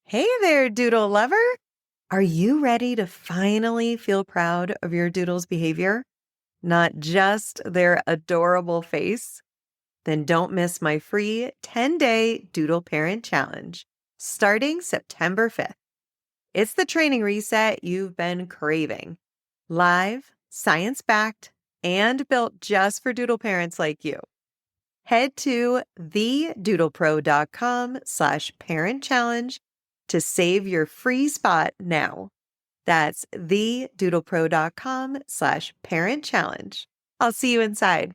Hey there, Doodle lover. Are you ready to finally feel proud of your Doodle's behavior? Not just their adorable face? Then don't miss my free 10-day Doodle Parent Challenge starting September 5th. It's the training reset you've been craving. Live, science-backed, and built just for Doodle parents like you. Head to thedoodlepro.com/parent challenge to save your free spot now. That's thedoodlepro.com/parent challenge. I'll see you inside.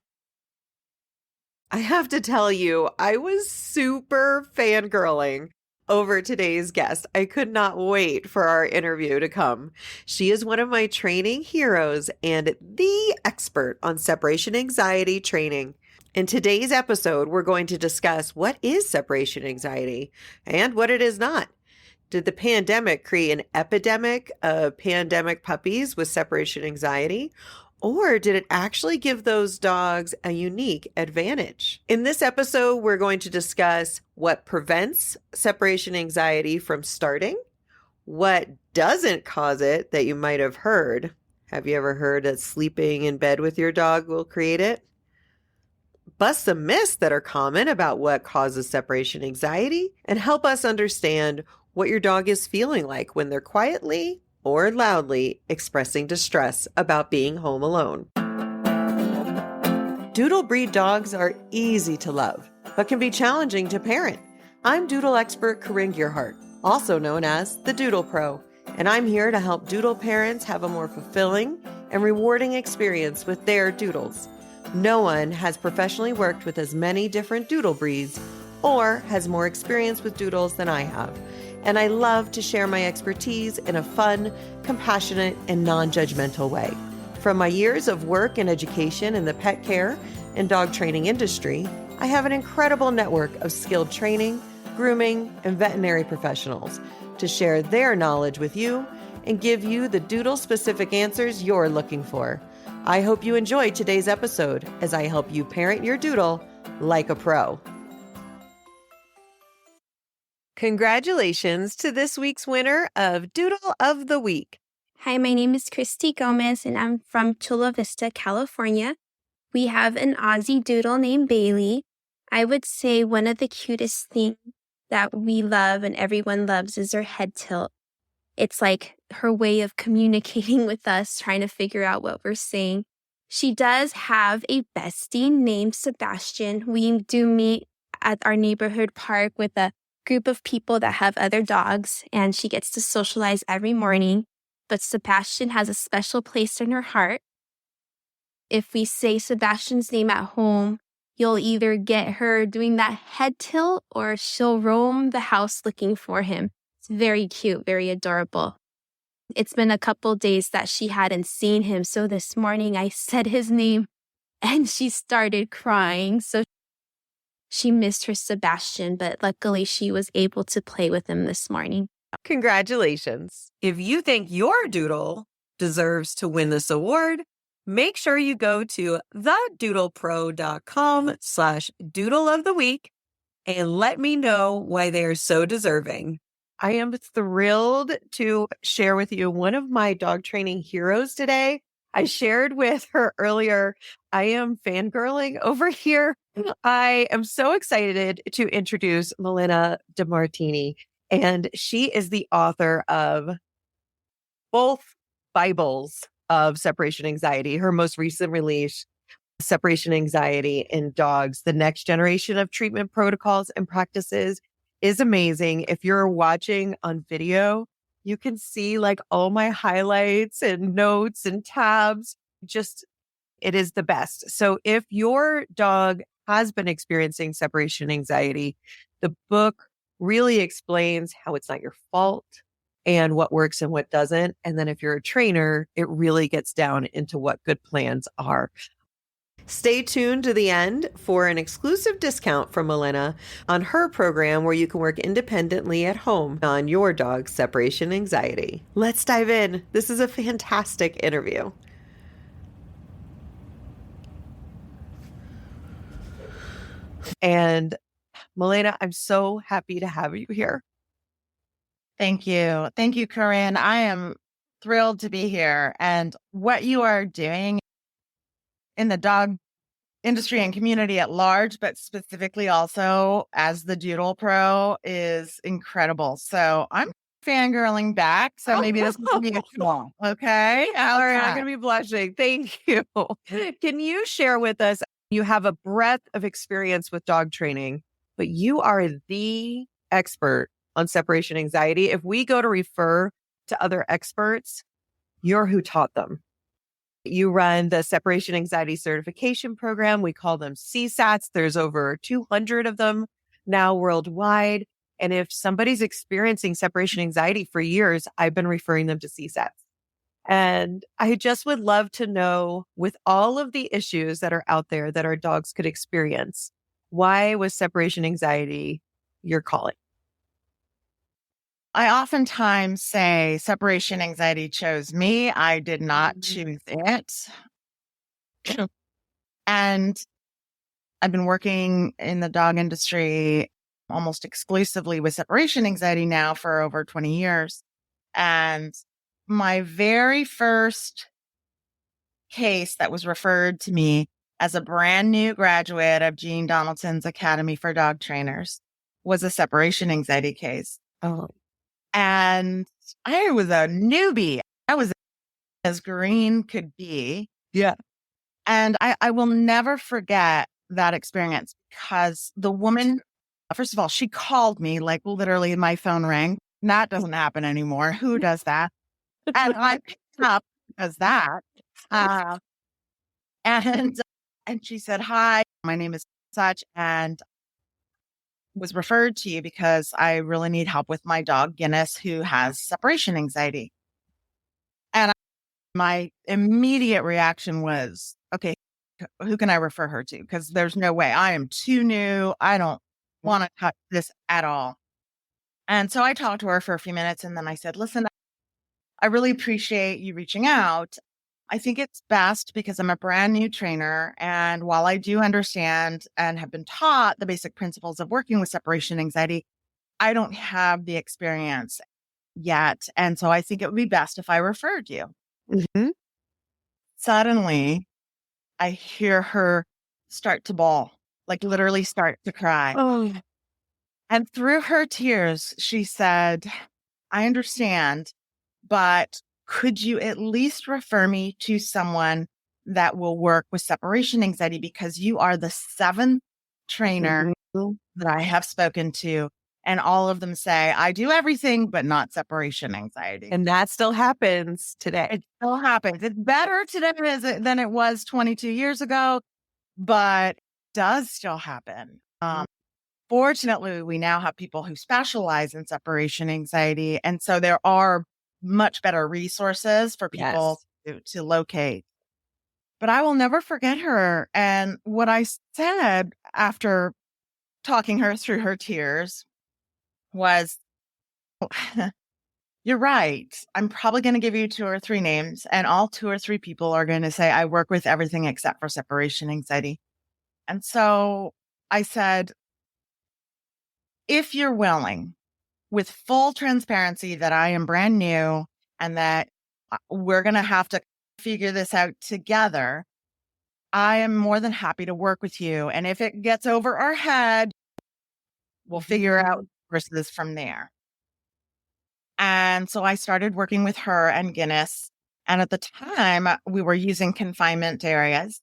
I have to tell you, I was super fangirling over today's guest. I could not wait for our interview to come. She is one of my training heroes and the expert on separation anxiety training. In today's episode, we're going to discuss what is separation anxiety and what it is not. Did the pandemic create an epidemic of pandemic puppies with separation anxiety? Or did it actually give those dogs a unique advantage? In this episode, we're going to discuss what prevents separation anxiety from starting, what doesn't cause it that you might have heard. Have you ever heard that sleeping in bed with your dog will create it? Bust some myths that are common about what causes separation anxiety and help us understand what your dog is feeling like when they're quietly or loudly expressing distress about being home alone. Doodle breed dogs are easy to love, but can be challenging to parent. I'm Doodle expert Corinne Gearhart, also known as the Doodle Pro, and I'm here to help Doodle parents have a more fulfilling and rewarding experience with their Doodles. No one has professionally worked with as many different Doodle breeds or has more experience with Doodles than I have. And I love to share my expertise in a fun, compassionate, and non-judgmental way. From my years of work and education in the pet care and dog training industry, I have an incredible network of skilled training, grooming, and veterinary professionals to share their knowledge with you and give you the Doodle-specific answers you're looking for. I hope you enjoyed today's episode as I help you parent your Doodle like a pro. Congratulations to this week's winner of Doodle of the Week. Hi, my name is Christy Gomez, and I'm from Chula Vista, California. We have an Aussie Doodle named Bailey. I would say one of the cutest things that we love and everyone loves is her head tilt. It's like her way of communicating with us, trying to figure out what we're saying. She does have a bestie named Sebastian. We do meet at our neighborhood park with a group of people that have other dogs, and she gets to socialize every morning. But Sebastian has a special place in her heart. If we say Sebastian's name at home, you'll either get her doing that head tilt or she'll roam the house looking for him. It's very cute, very adorable. It's been a couple days that she hadn't seen him, so this morning I said his name and she started crying. So she missed her Sebastian, but luckily she was able to play with him this morning. Congratulations. If you think your Doodle deserves to win this award, make sure you go to thedoodlepro.com/doodle of the week and let me know why they are so deserving. I am thrilled to share with you one of my dog training heroes today. I shared with her earlier, I am fangirling over here. I am so excited to introduce Malena DeMartini, and she is the author of both Bibles of separation anxiety. Her most recent release, Separation Anxiety in Dogs, the Next Generation of Treatment Protocols and Practices, is amazing. If you're watching on video, you can see like all my highlights and notes and tabs. Just, it is the best. So if your dog has been experiencing separation anxiety, the book really explains how it's not your fault and what works and what doesn't. And then if you're a trainer, it really gets down into what good plans are. Stay tuned to the end for an exclusive discount from Malena on her program where you can work independently at home on your dog's separation anxiety. Let's dive in. This is a fantastic interview. And Malena, I'm so happy to have you here. Thank you. Thank you, Corinne. I am thrilled to be here. And what you are doing in the dog industry and community at large, but specifically also as the Doodle Pro is incredible. So I'm fangirling back. So maybe this will be a small. Okay. All right. I'm going to be blushing. Thank you. Can you share with us? You have a breadth of experience with dog training, but you are the expert on separation anxiety. If we go to refer to other experts, you're who taught them. You run the separation anxiety certification program. We call them CSATs. There's over 200 of them now worldwide. And if somebody's experiencing separation anxiety for years, I've been referring them to CSATs. And I just would love to know, with all of the issues that are out there that our dogs could experience, why was separation anxiety your calling? I oftentimes say separation anxiety chose me. I did not choose it. And I've been working in the dog industry almost exclusively with separation anxiety now for over 20 years. And my very first case that was referred to me as a brand new graduate of Jean Donaldson's Academy for Dog Trainers was a separation anxiety case. Oh, And I was a newbie. I was as green could be. yeah. And I will never forget that experience because the woman, first of all, she called me, like literally my phone rang. That doesn't happen anymore. Who does that? And I picked up as that. Uh, and she said, "Hi, my name is such, and was referred to you because I really need help with my dog, Guinness, who has separation anxiety." And my immediate reaction was, okay, who can I refer her to? Because there's no way. I am too new. I don't want to touch this at all. And so I talked to her for a few minutes and then I said, listen, I really appreciate you reaching out. I think it's best because I'm a brand new trainer. And while I do understand and have been taught the basic principles of working with separation anxiety, I don't have the experience yet. And so I think it would be best if I referred you. Mm-hmm. Suddenly, I hear her start to bawl, like literally start to cry. Oh, And through her tears, she said, I understand, but could you at least refer me to someone that will work with separation anxiety? Because you are the seventh trainer that I have spoken to. And all of them say, I do everything, but not separation anxiety. and that still happens today. It still happens. It's better today than it was 22 years ago, but it does still happen. Fortunately, we now have people who specialize in separation anxiety. And so there are much better resources for people to locate. But I will never forget her. And what I said after talking her through her tears was, you're right. I'm probably going to give you 2 or 3 names, and all 2 or 3 people are going to say, I work with everything except for separation anxiety. And so I said, if you're willing, with full transparency that I am brand new and that we're going to have to figure this out together, I am more than happy to work with you. And if it gets over our head, we'll figure out versus from there. And so I started working with her and Guinness. And at the time, we were using confinement areas.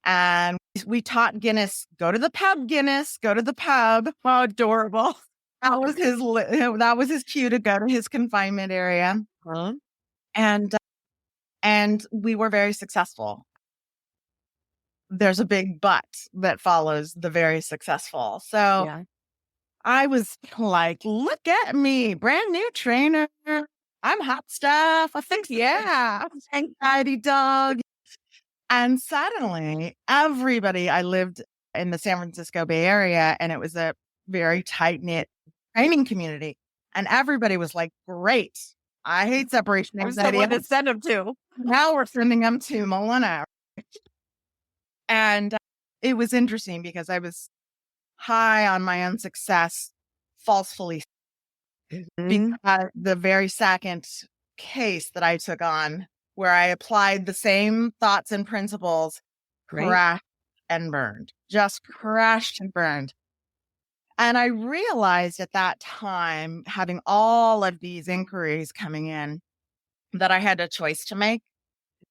And we taught Guinness, go to the pub, Guinness, go to the pub. Oh, adorable. That was his cue to go to his confinement area. Huh? And we were very successful. There's a big but that follows the very successful. So Yeah. I was like, look at me, brand new trainer. I'm hot stuff. I think, yeah, anxiety dog. And suddenly I lived in the San Francisco Bay Area, and it was a very tight knit training community. And everybody was like, great. I hate separation anxiety. Someone to send them to. Now we're sending them to Malena. And it was interesting because I was high on my own success, falsely Mhm. because the very second case that I took on, where I applied the same thoughts and principles, Right? crashed and burned, just crashed and burned. And I realized at that time, having all of these inquiries coming in, that I had a choice to make.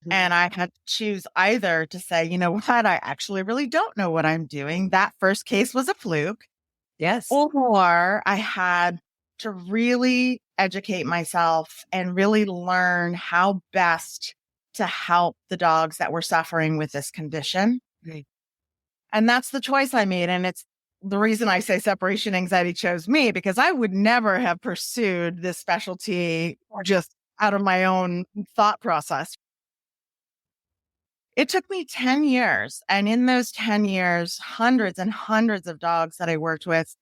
Mhm. And I had to choose either to say, you know what, I actually really don't know what I'm doing. That first case was a fluke. Yes. Or I had to really educate myself and really learn how best to help the dogs that were suffering with this condition. Right. And that's the choice I made. And it's the reason I say separation anxiety chose me, because I would never have pursued this specialty or just out of my own thought process. It took me 10 years. And in those 10 years, hundreds and hundreds of dogs that I worked with,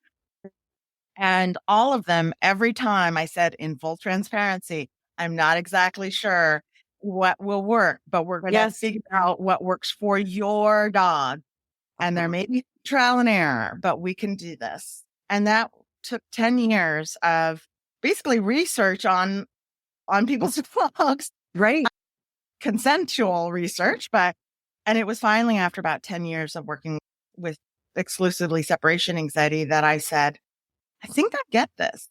and all of them, every time I said in full transparency, I'm not exactly sure what will work, but we're going to Yes. figure out what works for your dog. And there may be trial and error, but we can do this. And that took 10 years of basically research on people's dogs, Right. consensual research, and it was finally after about 10 years of working with exclusively separation anxiety that I said, I think I get this.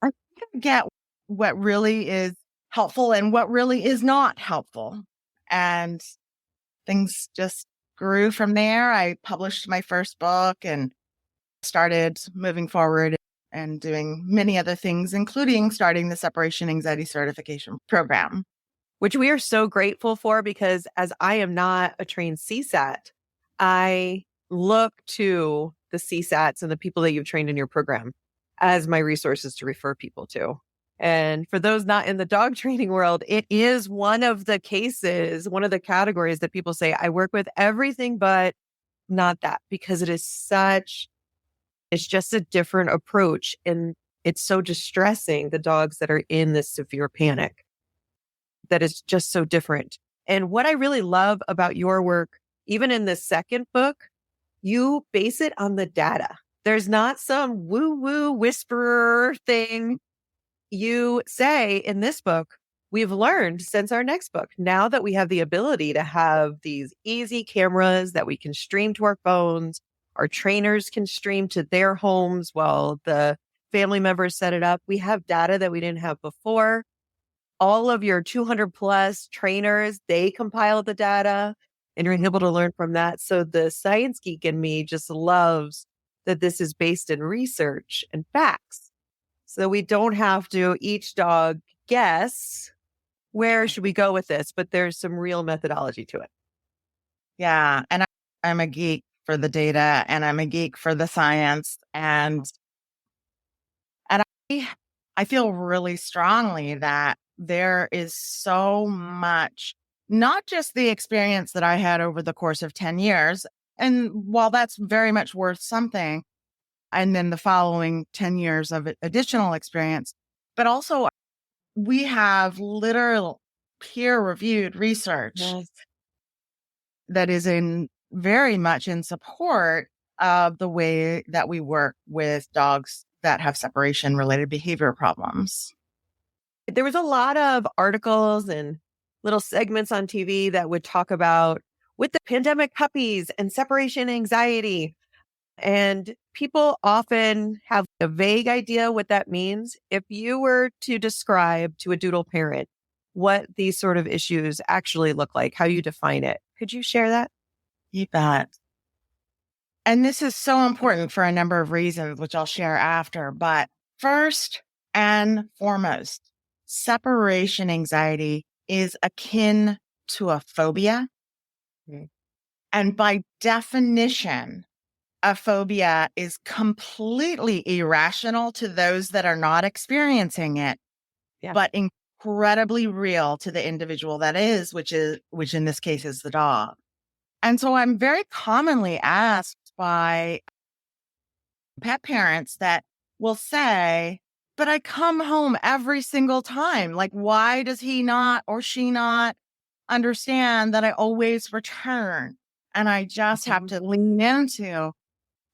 I think I get what really is helpful and what really is not helpful. And things just grew from there. I published my first book and started moving forward and doing many other things, including starting the separation anxiety certification program. Which we are so grateful for, because as I am not a trained CSAT, I look to the CSATs and the people that you've trained in your program as my resources to refer people to. And for those not in the dog training world, it is one of the cases, one of the categories that people say, I work with everything, but not that, because it's just a different approach. And it's so distressing, the dogs that are in this severe panic, that is just so different. And what I really love about your work, even in the second book, you base it on the data. There's not some woo-woo whisperer thing. You say in this book, we've learned since our next book, now that we have the ability to have these easy cameras that we can stream to our phones, our trainers can stream to their homes while the family members set it up. We have data that we didn't have before. All of your 200 plus trainers, they compile the data and you're able to learn from that. So the science geek in me just loves that this is based in research and facts. So we don't have to each dog guess, where should we go with this? But there's some real methodology to it. Yeah. And I'm a geek for the data and I'm a geek for the science. And I feel really strongly that there is so much, not just the experience that I had over the course of 10 years. And while that's very much worth something, and then the following 10 years of additional experience, but also we have literal peer reviewed research Yes. that is in very much in support of the way that we work with dogs that have separation related behavior problems. There was a lot of articles and little segments on TV that would talk about with the pandemic puppies and separation anxiety. And people often have a vague idea what that means. If you were to describe to a doodle parent what these sort of issues actually look like, how you define it, could you share that? You bet. And this is so important for a number of reasons, which I'll share after. But first and foremost, separation anxiety is akin to a phobia. Mm. And by definition, a phobia is completely irrational to those that are not experiencing it, Yeah. but incredibly real to the individual that is, which in this case is the dog. And so I'm very commonly asked by pet parents that will say, but I come home every single time. Like, why does he not or she not understand that I always return? And I just have to lean into,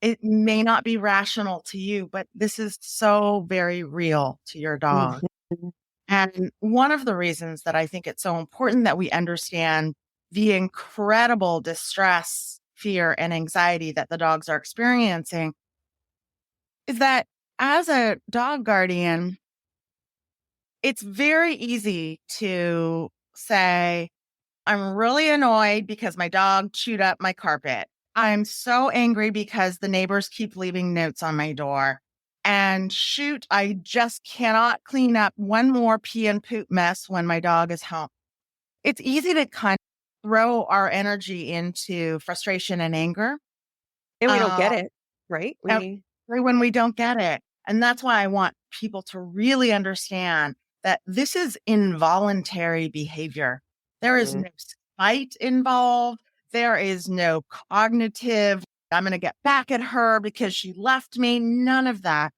It may not be rational to you, but this is so very real to your dog. Mhm. And one of the reasons that I think it's so important that we understand the incredible distress, fear, and anxiety that the dogs are experiencing is that as a dog guardian, it's very easy to say, I'm really annoyed because my dog chewed up my carpet. I'm so angry because the neighbors keep leaving notes on my door. And shoot, I just cannot clean up one more pee and poop mess when my dog is home. It's easy to kind of throw our energy into frustration and anger. And we don't get Uh, it, right? when we don't get it. And that's why I want people to really understand that this is involuntary behavior. There is Mhm. no spite involved. There is no cognitive, I'm going to get back at her because she left me. None of that.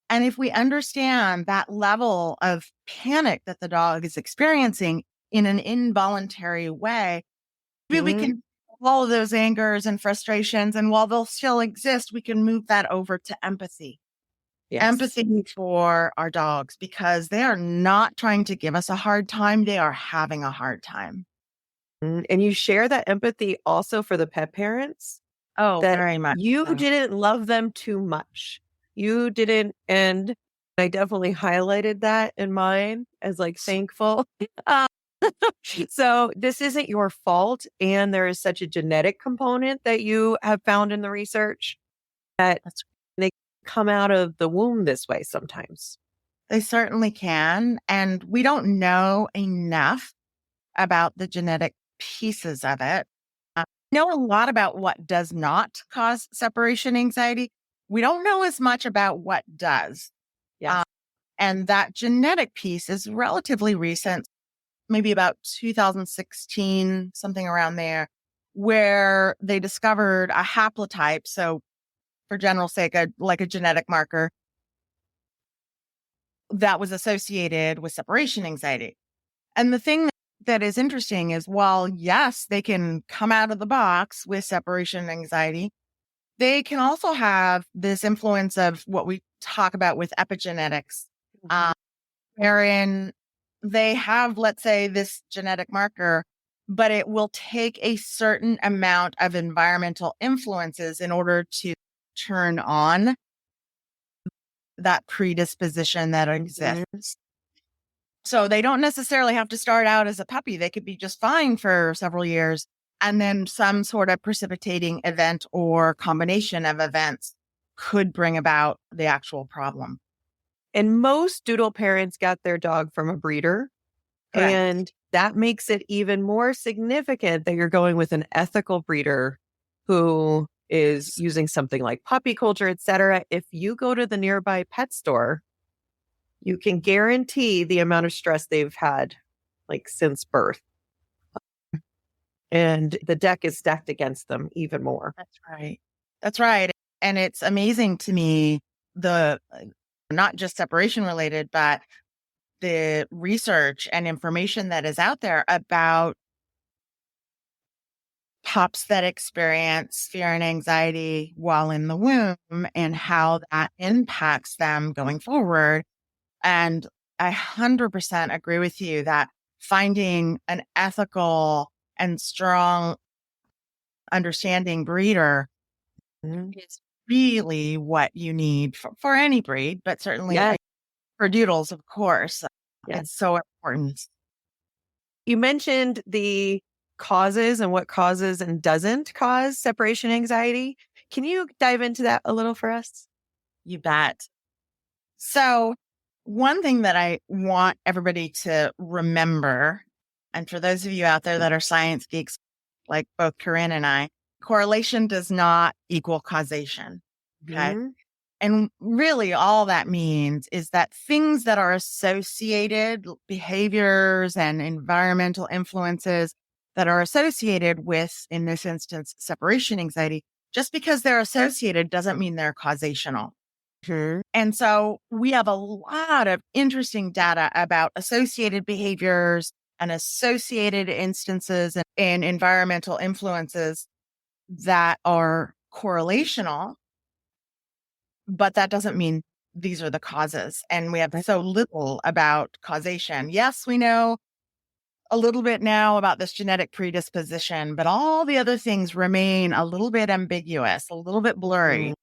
And if we understand that level of panic that the dog is experiencing in an involuntary way, maybe we Mhm. can all of those angers and frustrations. And while they'll still exist, we can move that over to empathy. Yes. Empathy for our dogs because they are not trying to give us a hard time. They are having a hard time. And you share that empathy also for the pet parents Oh, that very much. you So. didn't love them too much. You didn't. And I definitely highlighted that in mine as like thankful. Um, so this isn't your fault. And there is such a genetic component that you have found in the research that That's they come out of the womb this way sometimes. They certainly can. And we don't know enough about the genetic pieces of it. We know a lot about what does not cause separation anxiety. We don't know as much about what does. Yes. And that genetic piece is relatively recent, maybe about 2016, something around there, where they discovered a haplotype. So for general sake, like a genetic marker that was associated with separation anxiety. And the thing that is interesting is while, yes, they can come out of the box with separation anxiety, they can also have this influence of what we talk about with epigenetics, Mhm. wherein they have, let's say, this genetic marker, but it will take a certain amount of environmental influences in order to turn on that predisposition that exists. So they don't necessarily have to start out as a puppy. They could be just fine for several years. And then some sort of precipitating event or combination of events could bring about the actual problem. And most doodle parents got their dog from a breeder. Correct. And that makes it even more significant that you're going with an ethical breeder who is using something like puppy culture, et cetera. If you go to the nearby pet store, you can guarantee the amount of stress they've had like since birth. And the deck is stacked against them even more. That's right. That's right. And it's amazing to me, the not just separation related, but the research and information that is out there about pups that experience fear and anxiety while in the womb and how that impacts them going forward. And I 100% agree with you that finding an ethical and strong understanding breeder Mhm. is really what you need for any breed, but certainly Yes. for Doodles, of course. Yes. It's so important. You mentioned the causes and what causes and doesn't cause separation anxiety. Can you dive into that a little for us? You bet. So, one thing that I want everybody to remember, and for those of you out there that are science geeks, like both Corinne and I, correlation does not equal causation. Okay. Mhm. And really, all that means is that things that are associated, behaviors and environmental influences that are associated with, in this instance, separation anxiety, just because they're associated doesn't mean they're causational. Mhm. And so we have a lot of interesting data about associated behaviors and associated instances and environmental influences that are correlational. But that doesn't mean these are the causes. And we have so little about causation. Yes, we know a little bit now about this genetic predisposition, but all the other things remain a little bit ambiguous, a little bit blurry.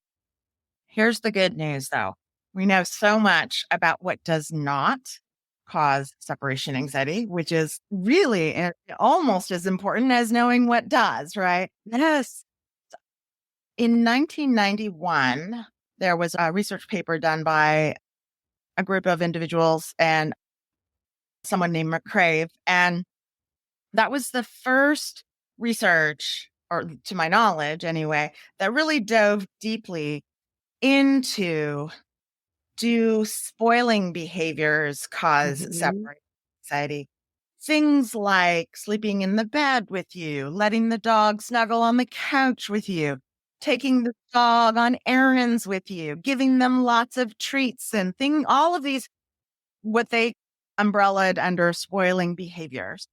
Here's the good news, though. We know so much about what does not cause separation anxiety, which is really almost as important as knowing what does, right? Yes. In 1991, there was a research paper done by a group of individuals and someone named McCrave. And that was the first research, or to my knowledge anyway, that really dove deeply into, do spoiling behaviors cause separation anxiety? Things like sleeping in the bed with you, letting the dog snuggle on the couch with you, taking the dog on errands with you, giving them lots of treats and all of these, what they umbrellaed under spoiling behaviors.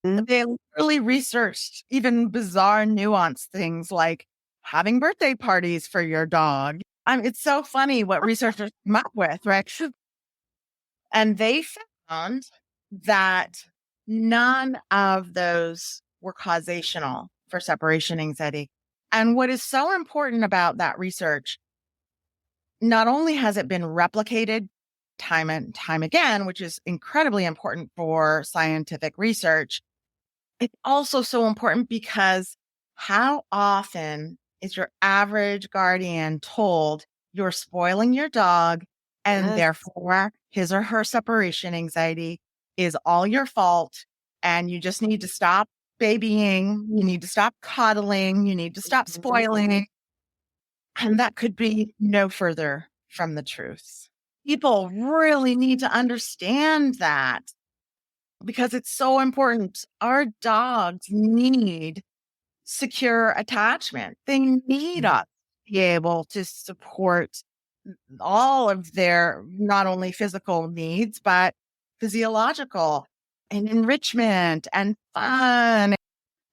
They really researched even bizarre nuanced things like having birthday parties for your dog. It's so funny what researchers come up with, right? And they found that none of those were causational for separation anxiety. And what is so important about that research, not only has it been replicated time and time again, which is incredibly important for scientific research, it's also so important because how often is your average guardian told you're spoiling your dog and therefore his or her separation anxiety is all your fault, and you just need to stop babying, you need to stop coddling, you need to stop spoiling. And that could be no further from the truth. People really need to understand that because it's so important. Our dogs need secure attachment. They need us to be able to support all of their not only physical needs, but physiological and enrichment and fun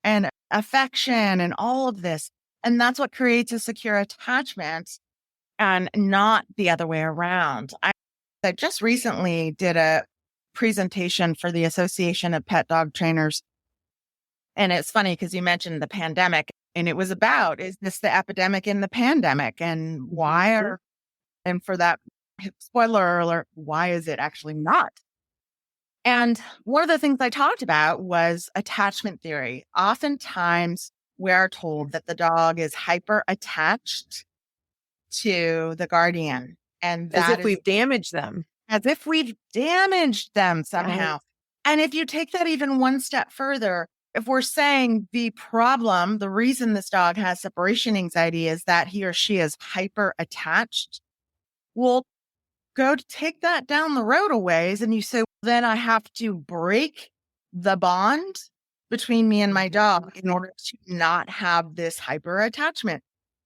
and affection and all of this. And that's what creates a secure attachment and not the other way around. I just recently did a presentation for the Association of Pet Dog Trainers. And it's funny because you mentioned the pandemic, and it was about, is this the epidemic in the pandemic? And why and for that spoiler alert, why is it actually not? And one of the things I talked about was attachment theory. Oftentimes we are told that the dog is hyper attached to the guardian. And that as if we've damaged them. As if we've damaged them somehow. Right. And if you take that even one step further, if we're saying the problem, the reason this dog has separation anxiety is that he or she is hyper attached, well, go to take that down the road a ways and you say, well, then I have to break the bond between me and my dog in order to not have this hyper attachment.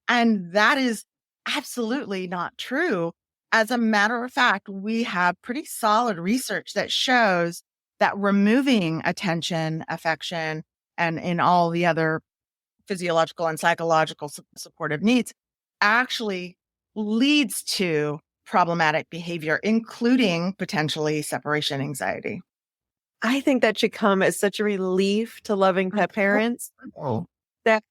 And that is absolutely not true. As a matter of fact, we have pretty solid research that shows that removing attention, affection, and in all the other physiological and psychological supportive needs actually leads to problematic behavior, including potentially separation anxiety. I think that should come as such a relief to loving pet parents that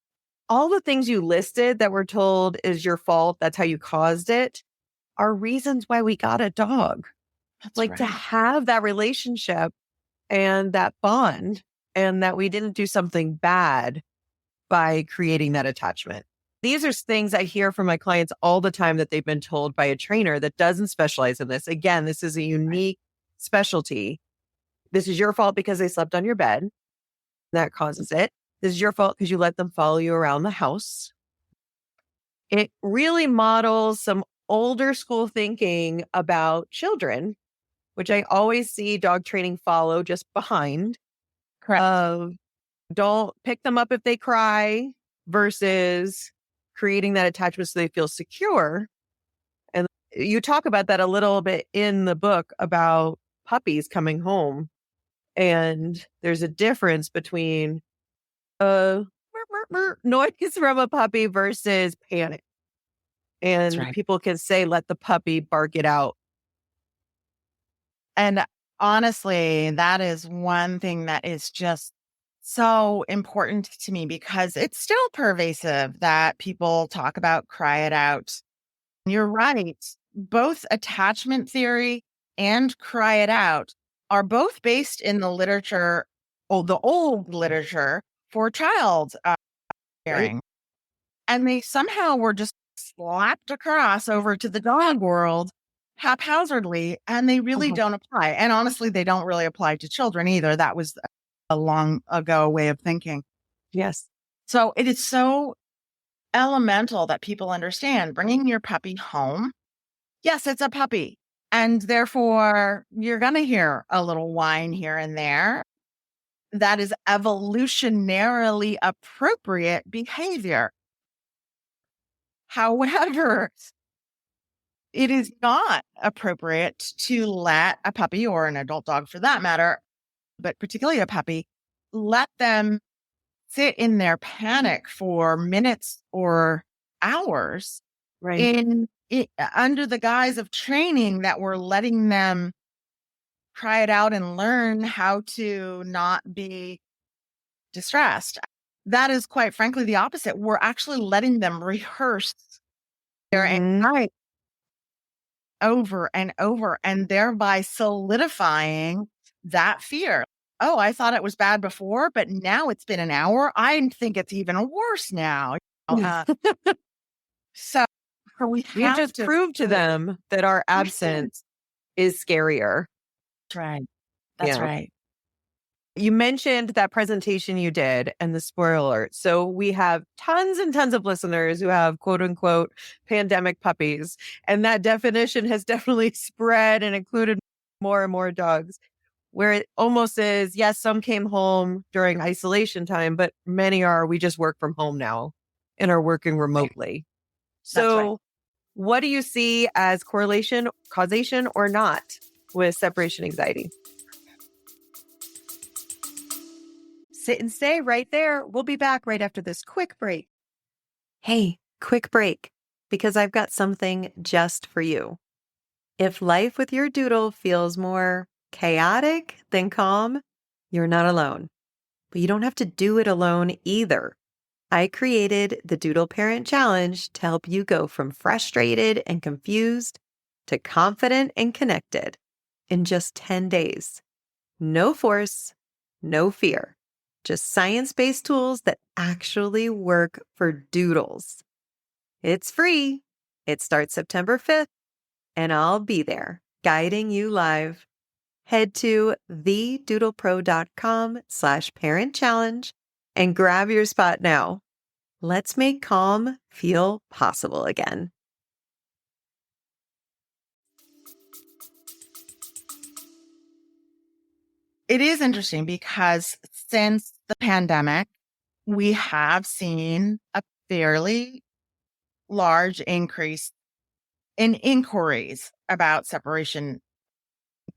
all the things you listed that we're told is your fault, that's how you caused it, are reasons why we got a dog. That's like right. To have that relationship and that bond, and that we didn't do something bad by creating that attachment. These are things I hear from my clients all the time that they've been told by a trainer that doesn't specialize in this. Again, this is a unique specialty. This is your fault because they slept on your bed. That causes it. This is your fault because you let them follow you around the house. It really models some older school thinking about children, which I always see dog training follow just behind. Correct. Don't pick them up if they cry versus creating that attachment so they feel secure. And you talk about that a little bit in the book about puppies coming home. And there's a difference between noise from a puppy versus panic. And right. people can say, let the puppy bark it out. And honestly, that is one thing that is just so important to me because it's still pervasive that people talk about cry it out. You're right. Both attachment theory and cry it out are both based in the literature, the old literature for child Right? hearing. And they somehow were just slapped across over to the dog world haphazardly, and they really Uh-huh. don't apply. And honestly, they don't really apply to children either. That was a long ago way of thinking. Yes. So it is so elemental that people understand bringing your puppy home. Yes, it's a puppy. And therefore, you're going to hear a little whine here and there. That is evolutionarily appropriate behavior. However, it is not appropriate to let a puppy or an adult dog for that matter, but particularly a puppy, let them sit in their panic for minutes or hours Right. under the guise of training that we're letting them try it out and learn how to not be distressed. That is quite frankly the opposite. We're actually letting them rehearse their Mhm. anxiety over and over and thereby solidifying that fear. Oh, I thought it was bad before, but now it's been an hour. I think it's even worse now. Uh, so we You have just to. proved to them that our absence is scarier. That's right. That's Yeah. right. You mentioned that presentation you did and the spoiler alert. So we have tons and tons of listeners who have quote unquote pandemic puppies. And that definition has definitely spread and included more and more dogs, where it almost is, yes, some came home during isolation time, but many we just work from home now and are working remotely. That's right. So what do you see as correlation, causation, or not with separation anxiety? Sit and stay right there. We'll be back right after this quick break. Hey, quick break, because I've got something just for you. If life with your doodle feels more chaotic than calm, you're not alone. But you don't have to do it alone either. I created the Doodle Parent Challenge to help you go from frustrated and confused to confident and connected in just 10 days. No force, no fear. Just science-based tools that actually work for doodles. It's free. It starts September 5th, and I'll be there guiding you live. Head to thedoodlepro.com/parent challenge and grab your spot now. Let's make calm feel possible again. It is interesting because since the pandemic, we have seen a fairly large increase in inquiries about separation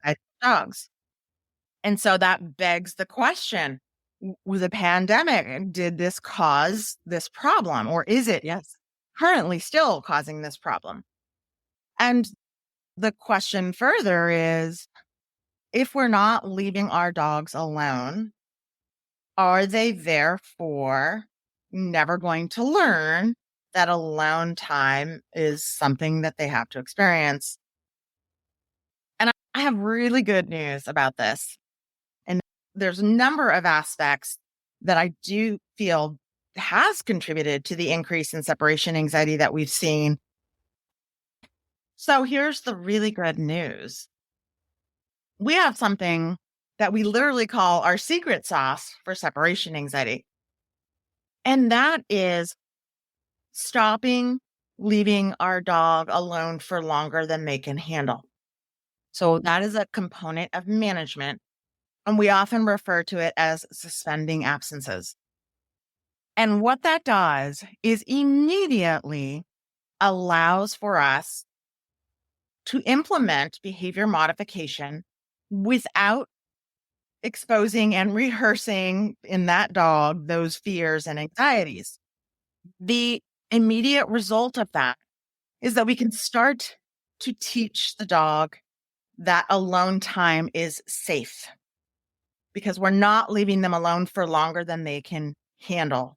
by dogs. And so that begs the question, with the pandemic, did this cause this problem or is it Yes. currently still causing this problem? And the question further is, if we're not leaving our dogs alone, are they therefore never going to learn that alone time is something that they have to experience? And I have really good news about this. And there's a number of aspects that I do feel has contributed to the increase in separation anxiety that we've seen. So here's the really good news. We have something that we literally call our secret sauce for separation anxiety. And that is stopping leaving our dog alone for longer than they can handle. So that is a component of management. And we often refer to it as suspending absences. And what that does is immediately allows for us to implement behavior modification without exposing and rehearsing in that dog those fears and anxieties. The immediate result of that is that we can start to teach the dog that alone time is safe because we're not leaving them alone for longer than they can handle.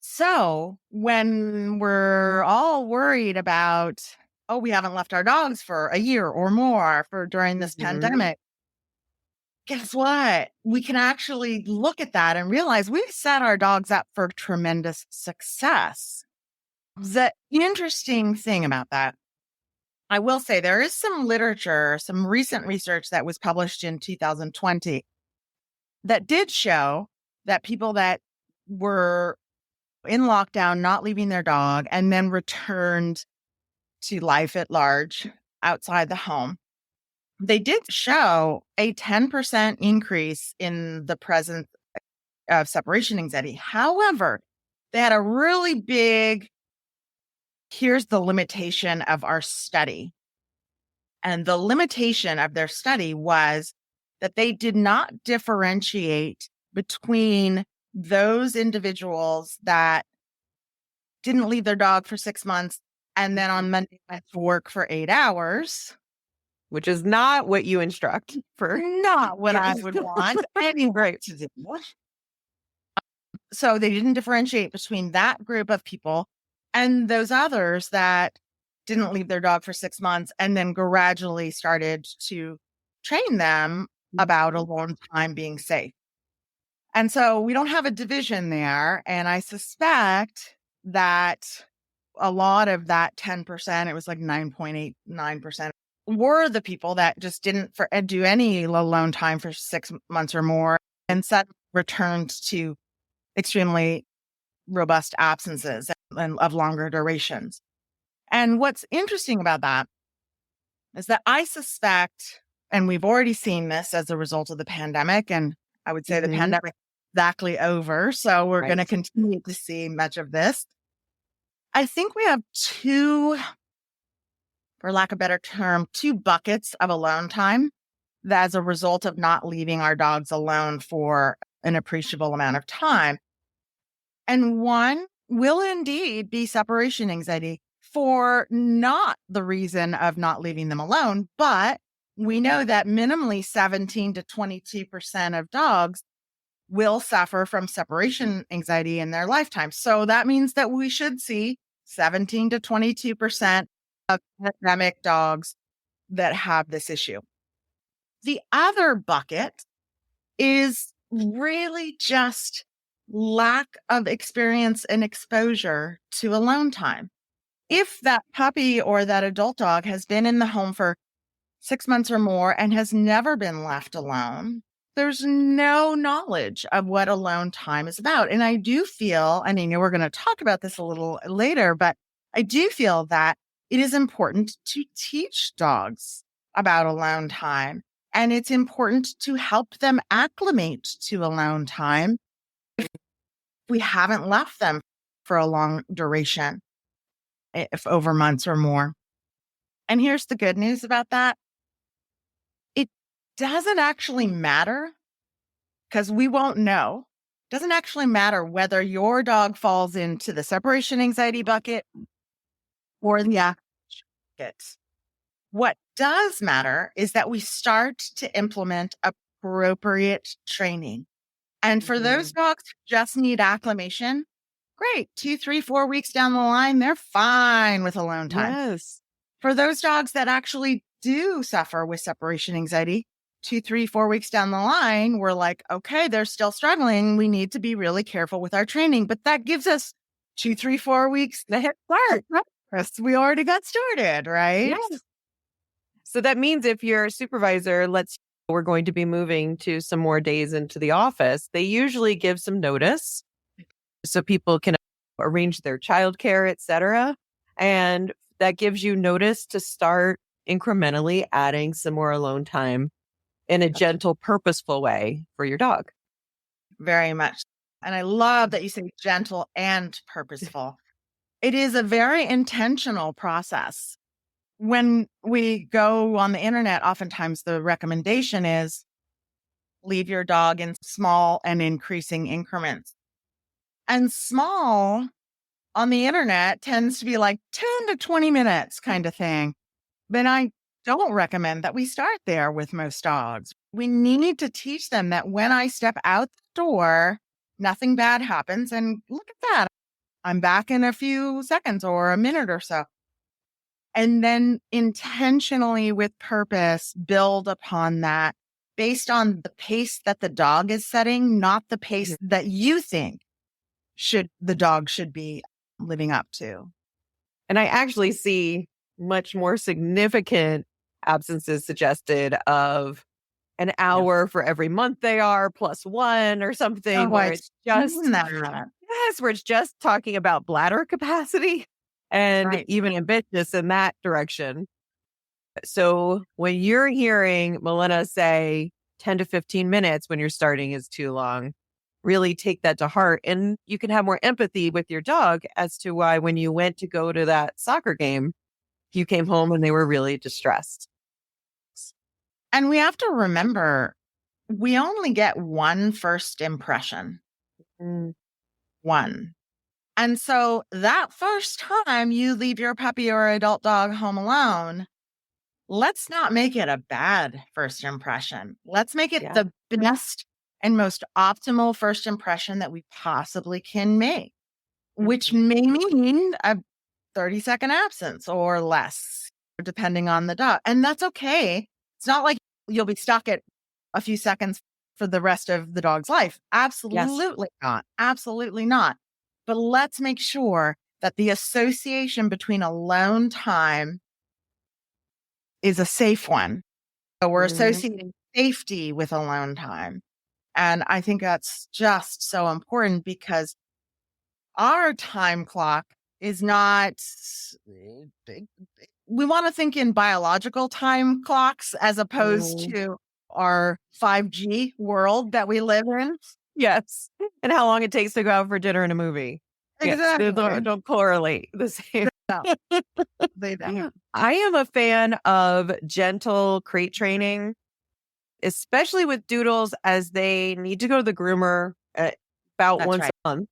So when we're all worried about, oh, we haven't left our dogs for a year or more during this pandemic, guess what? We can actually look at that and realize we've set our dogs up for tremendous success. The interesting thing about that, I will say there is some literature, some recent research that was published in 2020 that did show that people that were in lockdown, not leaving their dog, and then returned to life at large outside the home, they did show a 10% increase in the presence of separation anxiety. However, they had a really big, here's the limitation of our study. And the limitation of their study was that they did not differentiate between those individuals that didn't leave their dog for 6 months and then on Monday went to work for 8 hours. Which is not what you instruct for. Not what I would want anyone to do. So they didn't differentiate between that group of people and those others that didn't leave their dog for 6 months and then gradually started to train them about alone time being safe. And so we don't have a division there. And I suspect that a lot of that 10%, it was like 9.89%, were the people that just didn't do any alone time for 6 months or more and returned to extremely robust absences and of longer durations. And what's interesting about that is that I suspect, and we've already seen this as a result of the pandemic, and I would say the pandemic is exactly over. So we're going to continue to see much of this. I think we have two, for lack of a better term, two buckets of alone time that as a result of not leaving our dogs alone for an appreciable amount of time. And one will indeed be separation anxiety for not the reason of not leaving them alone, but we know that minimally 17 to 22% of dogs will suffer from separation anxiety in their lifetime. So that means that we should see 17 to 22% of pandemic dogs that have this issue. The other bucket is really just lack of experience and exposure to alone time. If that puppy or that adult dog has been in the home for 6 months or more and has never been left alone, there's no knowledge of what alone time is about. And I do feel, I mean, we're going to talk about this a little later, but I do feel that it is important to teach dogs about alone time. And it's important to help them acclimate to alone time if we haven't left them for a long duration, if over months or more. And here's the good news about that. It doesn't actually matter because we won't know. It doesn't actually matter whether your dog falls into the separation anxiety bucket or the action bucket. What does matter is that we start to implement appropriate training. And for those dogs who just need acclimation, great. 2, 3, 4 weeks down the line, they're fine with alone time. Yes. For those dogs that actually do suffer with separation anxiety, 2, 3, 4 weeks down the line, we're like, okay, they're still struggling. We need to be really careful with our training. But that gives us 2, 3, 4 weeks to hit start. We already got started, right? Yes. So that means if your supervisor we're going to be moving to some more days into the office, they usually give some notice so people can arrange their childcare, et cetera. And that gives you notice to start incrementally adding some more alone time in a gentle, purposeful way for your dog. Very much. And I love that you say gentle and purposeful. It is a very intentional process. When we go on the internet, oftentimes the recommendation is leave your dog in small and increasing increments. And small on the internet tends to be like 10 to 20 minutes kind of thing. But I don't recommend that we start there with most dogs. We need to teach them that when I step out the door, nothing bad happens. And look at that. I'm back in a few seconds or a minute or so. And then intentionally with purpose, build upon that based on the pace that the dog is setting, not the pace that you think the dog should be living up to. And I actually see much more significant absences suggested of an hour for every month they are plus one or something, where it's just where it's just talking about bladder capacity and even ambitious in that direction. So when you're hearing Malena say 10 to 15 minutes when you're starting is too long, really take that to heart. And you can have more empathy with your dog as to why when you went to go to that soccer game, you came home and they were really distressed. And we have to remember, we only get one first impression. One. And so that first time you leave your puppy or adult dog home alone, let's not make it a bad first impression. Let's make it the best and most optimal first impression that we possibly can make, which may mean a 30-second absence or less, depending on the dog. And that's okay. It's not like you'll be stuck at a few seconds for the rest of the dog's life. Absolutely not. Absolutely not. But let's make sure that the association between alone time is a safe one. So we're associating safety with alone time. And I think that's just so important because our time clock is not, we want to think in biological time clocks as opposed to our 5G world that we live in. Yes. And how long it takes to go out for dinner and a movie. Exactly. Yes, they don't correlate the same. No, they don't. I am a fan of gentle crate training, especially with Doodles, as they need to go to the groomer about once a month.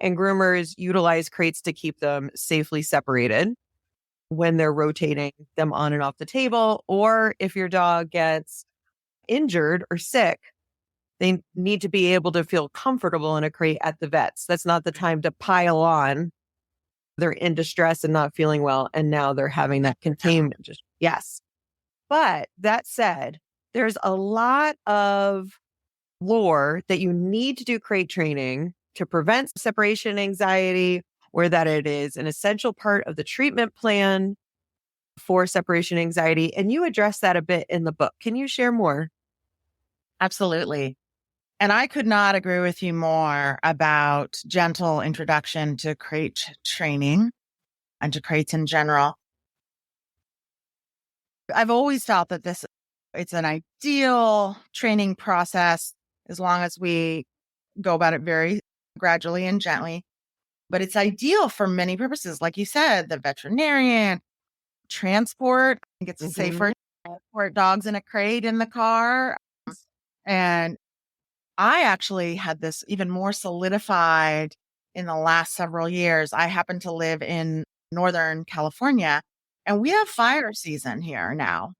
And groomers utilize crates to keep them safely separated when they're rotating them on and off the table. Or if your dog gets injured or sick, they need to be able to feel comfortable in a crate at the vet's. That's not the time to pile on. They're in distress and not feeling well. And now they're having that containment. Yes. But that said, there's a lot of lore that you need to do crate training to prevent separation anxiety, or that it is an essential part of the treatment plan for separation anxiety. And you address that a bit in the book. Can you share more? Absolutely. And I could not agree with you more about gentle introduction to crate training and to crates in general. I've always felt that it's an ideal training process as long as we go about it very gradually and gently. But it's ideal for many purposes. Like you said, the veterinarian, transport. I think it's safer to transport dogs in a crate in the car. And I actually had this even more solidified in the last several years. I happen to live in Northern California, and we have fire season here now.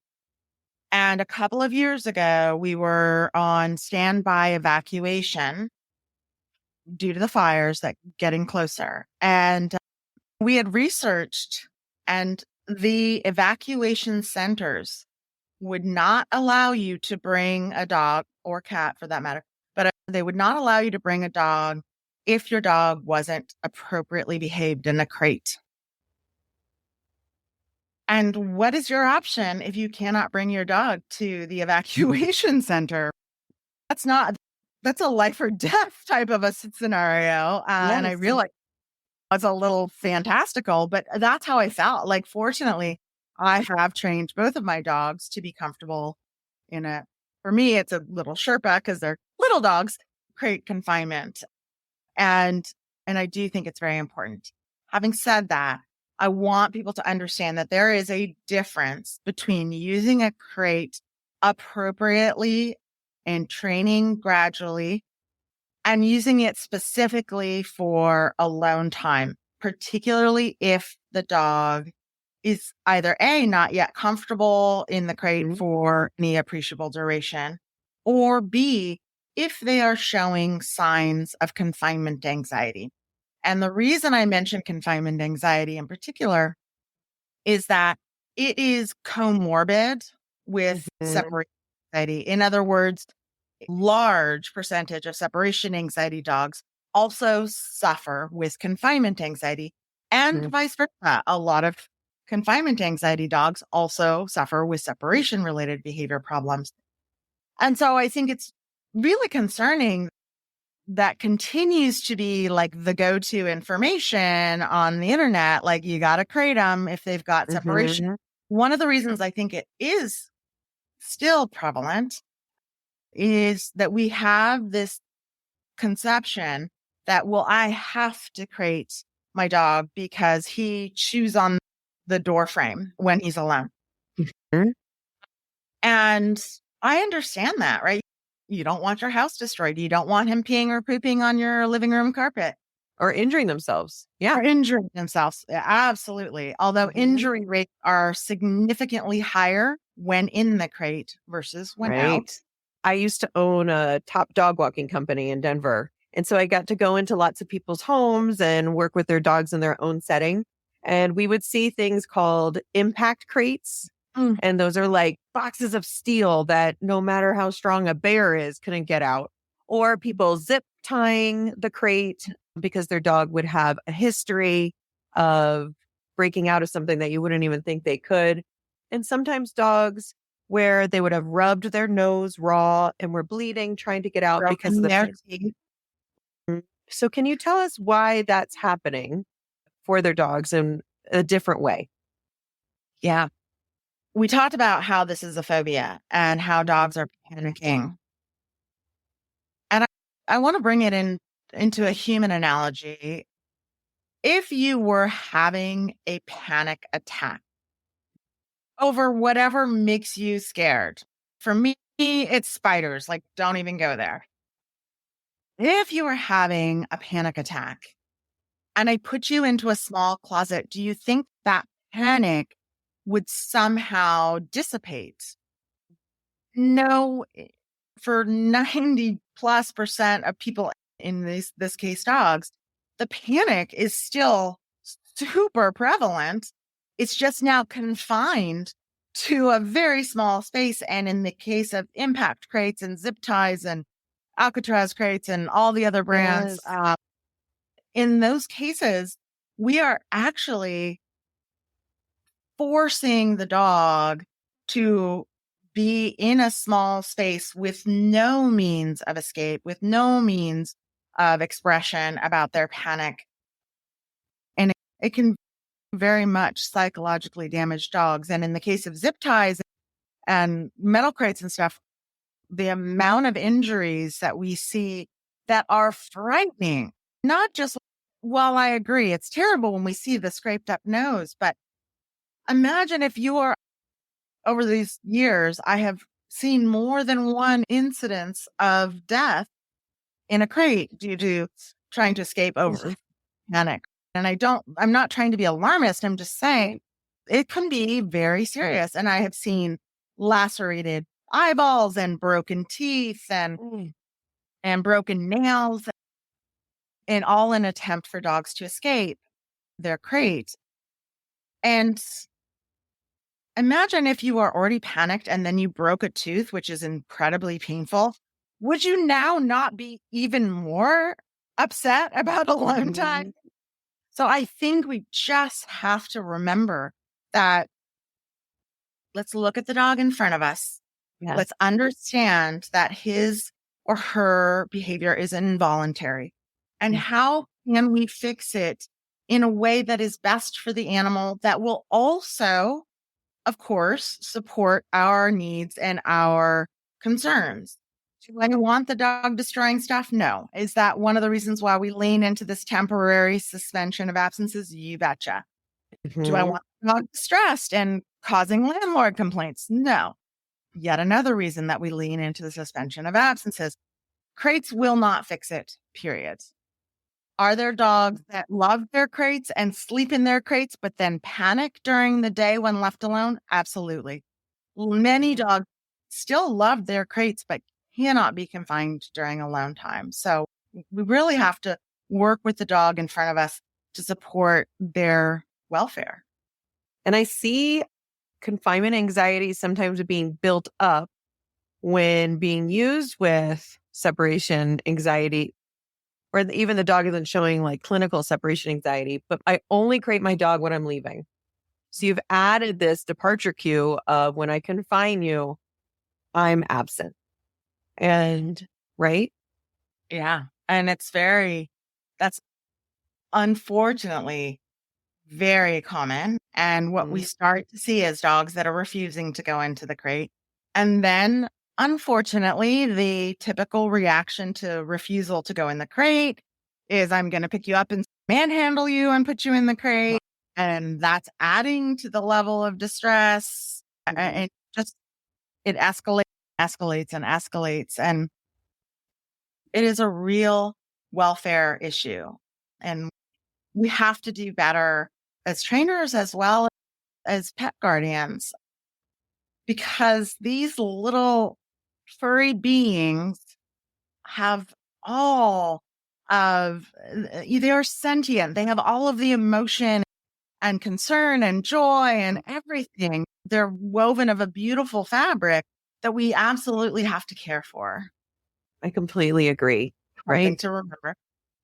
And a couple of years ago, we were on standby evacuation due to the fires that getting closer. And we had researched, and the evacuation centers would not allow you to bring a dog or cat for that matter, but they would not allow you to bring a dog if your dog wasn't appropriately behaved in a crate. And what is your option if you cannot bring your dog to the evacuation center? That's a life or death type of a scenario. And I realize it's a little fantastical, but that's how I felt. Like, fortunately, I have trained both of my dogs to be comfortable for me, it's a little Sherpa because they're little dogs, crate confinement. And I do think it's very important. Having said that, I want people to understand that there is a difference between using a crate appropriately and training gradually and using it specifically for alone time. particularly if the dog is either A, not yet comfortable in the crate for any appreciable duration, or B, if they are showing signs of confinement anxiety. And the reason I mention confinement anxiety in particular is that it is comorbid with separation anxiety. In other words, large percentage of separation anxiety dogs also suffer with confinement anxiety, and vice versa. A lot of confinement anxiety dogs also suffer with separation related behavior problems. And so I think it's really concerning that continues to be like the go-to information on the internet. Like, you got to crate them if they've got separation. One of the reasons I think it is still prevalent is that we have this conception that, well, I have to crate my dog because he chews on the door frame when he's alone. And I understand that, right? You don't want your house destroyed. You don't want him peeing or pooping on your living room carpet. Or injuring themselves. Yeah. Or injuring themselves. Yeah, absolutely. Although injury rates are significantly higher when in the crate versus when out. I used to own a top dog walking company in Denver. And so I got to go into lots of people's homes and work with their dogs in their own setting. And we would see things called impact crates. And those are like boxes of steel that no matter how strong a bear is, couldn't get out. Or people zip tying the crate because their dog would have a history of breaking out of something that you wouldn't even think they could. And sometimes dogs where they would have rubbed their nose raw and were bleeding, trying to get out because of their teeth. So can you tell us why that's happening for their dogs in a different way? Yeah. We talked about how this is a phobia and how dogs are panicking. And I want to bring it into a human analogy. If you were having a panic attack over whatever makes you scared, for me, it's spiders. Like, don't even go there. If you were having a panic attack and I put you into a small closet, do you think that panic would somehow dissipate? No. For 90+% of people in this case dogs, the panic is still super prevalent. It's just now confined to a very small space. And in the case of impact crates and zip ties and Alcatraz crates and all the other brands, in those cases, we are actually forcing the dog to be in a small space with no means of escape, with no means of expression about their panic. And it can very much psychologically damage dogs. And in the case of zip ties and metal crates and stuff, the amount of injuries that we see that are frightening, not just, well, I agree, it's terrible when we see the scraped up nose, but imagine if you are, over these years, I have seen more than one incidence of death in a crate due to trying to escape over panic. And I'm not trying to be alarmist. I'm just saying it can be very serious. And I have seen lacerated eyeballs and broken teeth and broken nails, and all in an attempt for dogs to escape their crate. And imagine if you are already panicked and then you broke a tooth, which is incredibly painful. Would you now not be even more upset about alone time? So I think we just have to remember that let's look at the dog in front of us. Yes. Let's understand that his or her behavior is involuntary. And how can we fix it in a way that is best for the animal that will also, of course, support our needs and our concerns? Do I want the dog destroying stuff? No. Is that one of the reasons why we lean into this temporary suspension of absences? You betcha. Do I want the dog stressed and causing landlord complaints? No. Yet another reason that we lean into the suspension of absences. Crates will not fix it, period. Are there dogs that love their crates and sleep in their crates, but then panic during the day when left alone? Absolutely. Many dogs still love their crates, but cannot be confined during alone time. So we really have to work with the dog in front of us to support their welfare. And I see confinement anxiety sometimes being built up when being used with separation anxiety, or even the dog isn't showing like clinical separation anxiety, but I only crate my dog when I'm leaving. So you've added this departure cue of when I confine you, I'm absent. And right? Yeah. And that's unfortunately very common. And what we start to see is dogs that are refusing to go into the crate. And then, unfortunately, the typical reaction to refusal to go in the crate is I'm going to pick you up and manhandle you and put you in the crate. And that's adding to the level of distress. And it escalates. And it is a real welfare issue. And we have to do better as trainers as well as pet guardians, because these little furry beings have all of, they are sentient. They have all of the emotion and concern and joy and everything. They're woven of a beautiful fabric that we absolutely have to care for. I completely agree. Right. Something to remember.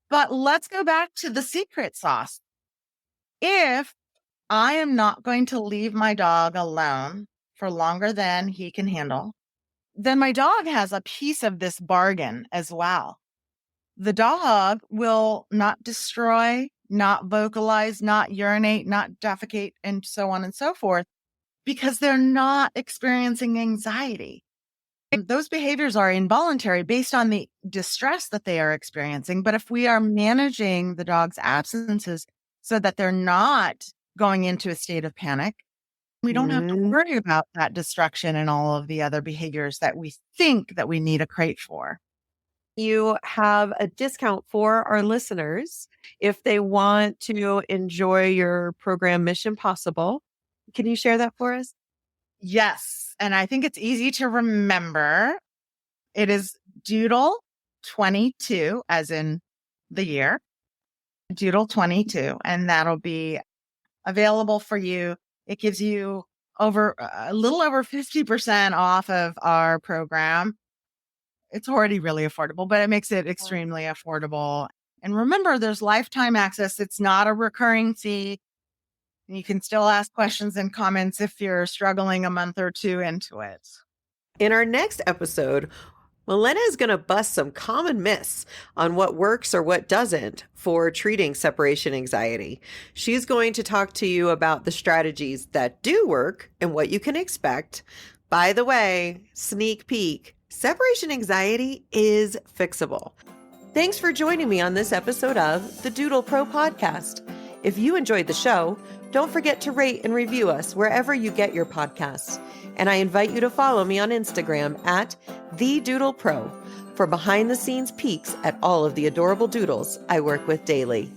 But let's go back to the secret sauce. If I am not going to leave my dog alone for longer than he can handle, then my dog has a piece of this bargain as well. The dog will not destroy, not vocalize, not urinate, not defecate, and so on and so forth, because they're not experiencing anxiety. And those behaviors are involuntary based on the distress that they are experiencing. But if we are managing the dog's absences so that they're not going into a state of panic, we don't have to worry about that destruction and all of the other behaviors that we think that we need a crate for. You have a discount for our listeners if they want to enjoy your program Mission Possible. Can you share that for us? Yes. And I think it's easy to remember. It is Doodle 22, as in the year, Doodle 22. And that'll be available for you. It gives you a little over 50% off of our program. It's already really affordable, but it makes it extremely affordable. And remember, there's lifetime access. It's not a recurring fee. You can still ask questions and comments if you're struggling a month or two into it. In our next episode, Malena is going to bust some common myths on what works or what doesn't for treating separation anxiety. She's going to talk to you about the strategies that do work and what you can expect. By the way, sneak peek, separation anxiety is fixable. Thanks for joining me on this episode of the Doodle Pro Podcast. If you enjoyed the show, don't forget to rate and review us wherever you get your podcasts. And I invite you to follow me on Instagram at @TheDoodlePro for behind-the-scenes peeks at all of the adorable doodles I work with daily.